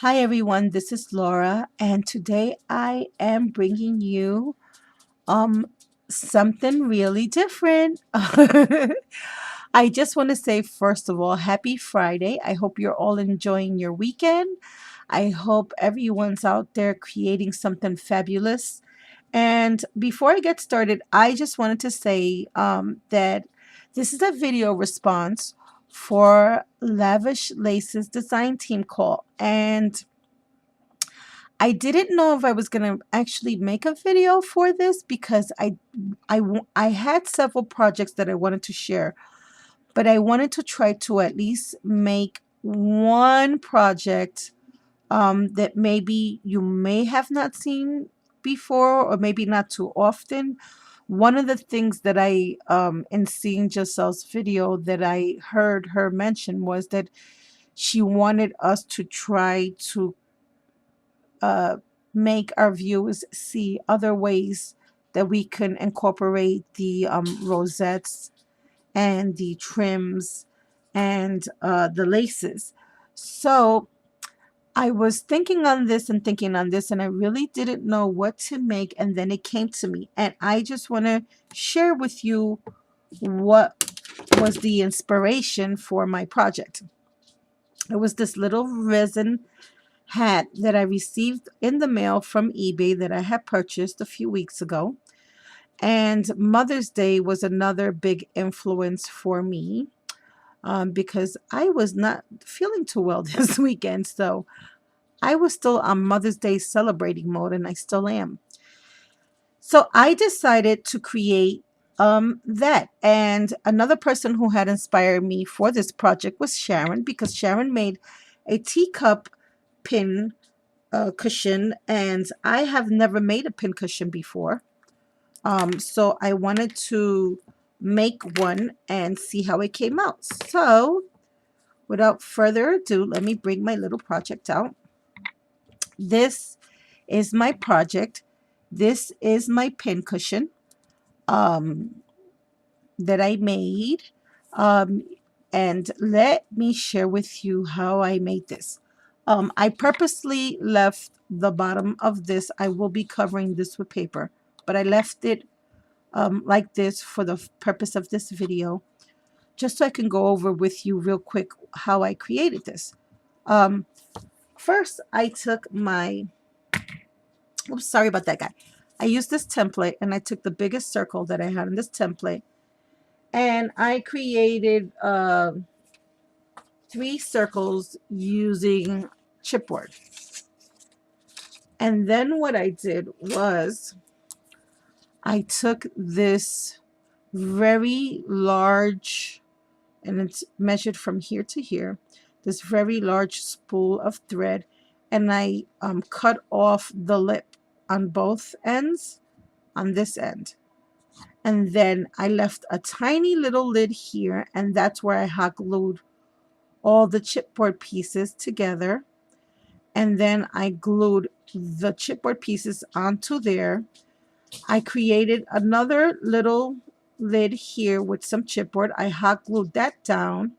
Hi everyone, this is Laura, and today I am bringing you um something really different. I just want to say first of all, happy Friday. I hope you're all enjoying your weekend. I hope everyone's out there creating something fabulous. And before I get started, I just wanted to say that this is a video response for Lavish Laces design team call. And I didn't know if I was going to actually make a video for this because I had several projects that I wanted to share, but I wanted to try to at least make one project that maybe you may have not seen before or maybe not too often. One of the things that in seeing Giselle's video that I heard her mention was that she wanted us to try to uh, make our viewers see other ways that we can incorporate the rosettes and the trims and the laces. So I was thinking on this and thinking on this, and I really didn't know what to make. And then it came to me, and I just want to share with you what was the inspiration for my project. It was this little resin hat that I received in the mail from eBay that I had purchased a few weeks ago. And Mother's Day was another big influence for me because I was not feeling too well this weekend. So I was still on Mother's Day celebrating mode, and I still am. So I decided to create that. And another person who had inspired me for this project was Sharon, because Sharon made a teacup pin cushion, and I have never made a pin cushion before. So I wanted to make one and see how it came out. So without further ado, let me bring my little project out. This is my project. This is my pin cushion um, that I made. Um, and let me share with you how I made this. I purposely left the bottom of this. I will be covering this with paper, but I left it like this for the purpose of this video, just so I can go over with you real quick how I created this. Um, First, I took my, oops, sorry about that, guy. I used this template, and I took the biggest circle that I had in this template, and I created 3 circles using chipboard. And then what I did was I took this very large, and it's measured from here to here, this very large spool of thread, and I cut off the lip on both ends, on this end. And then I left a tiny little lid here, and that's where I hot glued all the chipboard pieces together. And then I glued the chipboard pieces onto there. I created another little lid here with some chipboard. I hot glued that down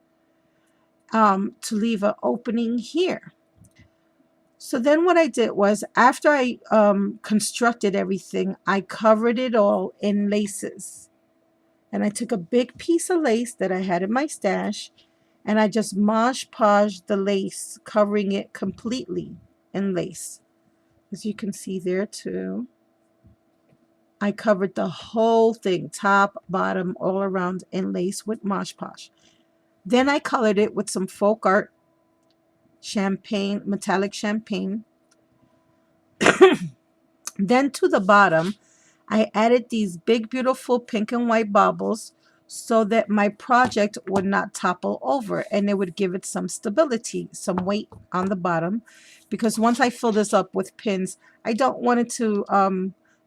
to leave an opening here. So then what I did was, after I constructed everything, I covered it all in laces. And I took a big piece of lace that I had in my stash, and I just mosh podged the lace, covering it completely in lace. As you can see there too, I covered the whole thing, top, bottom, all around in lace with Mosh Posh. Then I colored it with some folk art champagne, metallic champagne. Then to the bottom, I added these big, beautiful pink and white baubles so that my project would not topple over, and it would give it some stability, some weight on the bottom. Because once I fill this up with pins, I don't want it to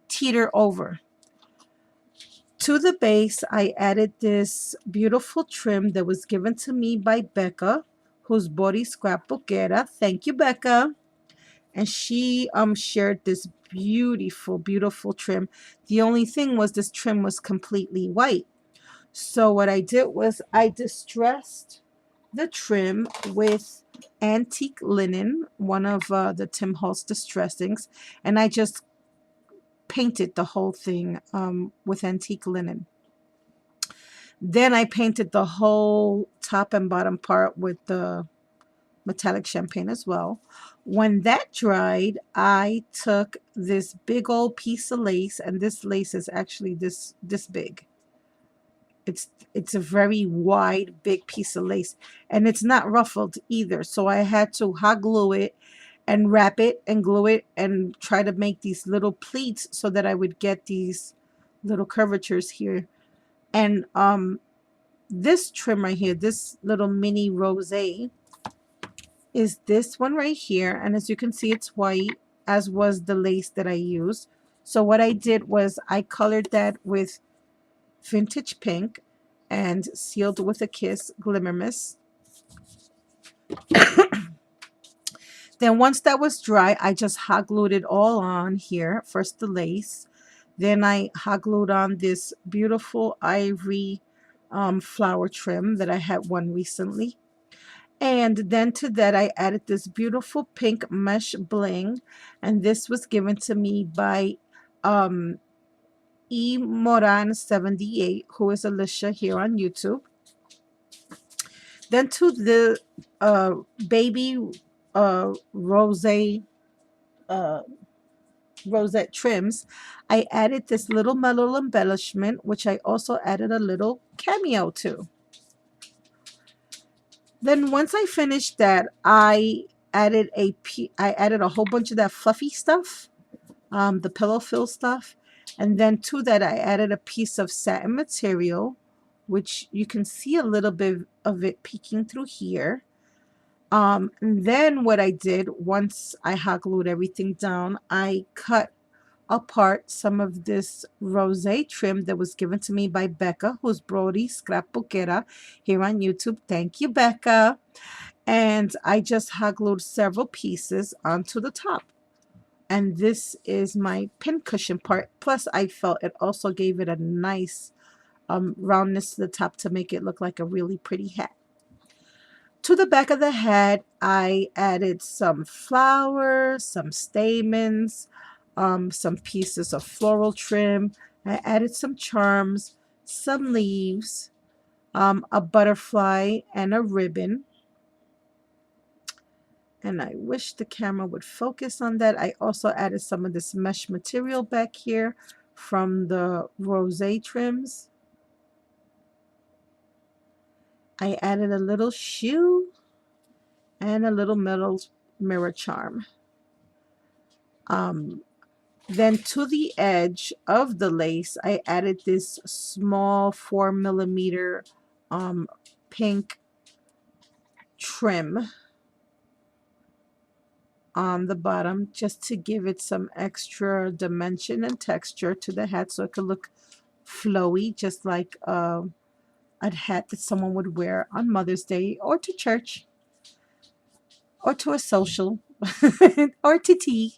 teeter over. To the base, I added this beautiful trim that was given to me by Becca, who's Body Scrapbookera. Thank you, Becca. And she shared this beautiful, beautiful trim. The only thing was this trim was completely white. So what I did was I distressed the trim with antique linen, one of the Tim Holtz distressings, and I just painted the whole thing with antique linen. Then I painted the whole top and bottom part with the metallic champagne as well. When that dried, I took this big old piece of lace, and this lace is actually this big. It's a very wide, big piece of lace, and it's not ruffled either. So I had to hot glue it and wrap it and glue it and try to make these little pleats so that I would get these little curvatures here. And this trim right here, this little mini rosé, is this one right here. And as you can see, it's white, as was the lace that I used. So what I did was I colored that with vintage pink and sealed with a kiss glimmer mist. Then once that was dry, I just hot glued it all on here. First the lace, then I hot glued on this beautiful ivory flower trim that I had one recently. And then to that, I added this beautiful pink mesh bling. And this was given to me by E. Moran 78, who is Alicia here on YouTube. Then to the baby rosette trims, I added this little metal embellishment, which I also added a little cameo to. Then once I finished that, I added a whole bunch of that fluffy stuff, the pillow fill stuff, and then to that I added a piece of satin material, which you can see a little bit of it peeking through here. And then what I did, once I hot glued everything down, I cut apart some of this rosé trim that was given to me by Becca, who's Brody Scrapbookera here on YouTube. Thank you, Becca. And I just hot glued several pieces onto the top. And this is my pin cushion part. Plus, I felt it also gave it a nice roundness to the top to make it look like a really pretty hat. To the back of the hat, I added some flowers, some stamens, some pieces of floral trim. I added some charms, some leaves, a butterfly, and a ribbon. And I wish the camera would focus on that. I also added some of this mesh material back here from the rosé trims. I added a little shoe and a little metal mirror charm. Then to the edge of the lace, I added this small 4mm pink trim on the bottom, just to give it some extra dimension and texture to the hat so it could look flowy, just like a hat that someone would wear on Mother's Day or to church or to a social or to tea.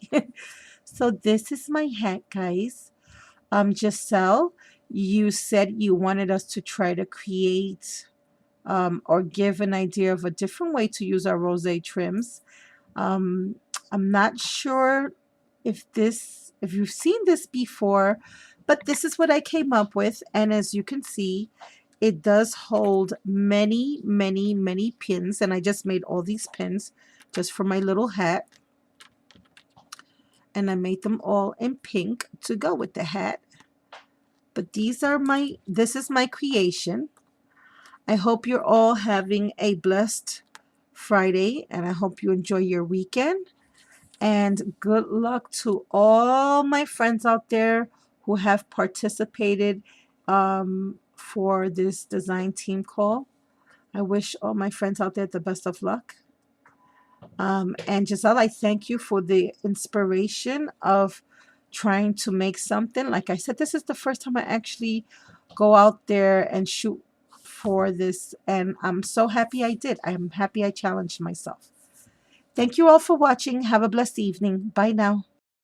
So this is my hat, guys. Giselle, you said you wanted us to try to create or give an idea of a different way to use our rosé trims. I'm not sure if you've seen this before, but this is what I came up with. And as you can see, it does hold many, many, many pins. And I just made all these pins just for my little hat. And I made them all in pink to go with the hat. But this is my creation. I hope you're all having a blessed Friday, and I hope you enjoy your weekend. And good luck to all my friends out there who have participated for this design team call. I wish all my friends out there the best of luck. And Giselle, I thank you for the inspiration of trying to make something. Like I said, this is the first time I actually go out there and shoot for this, and I'm so happy I did. I'm happy I challenged myself. Thank you all for watching. Have a blessed evening. Bye now.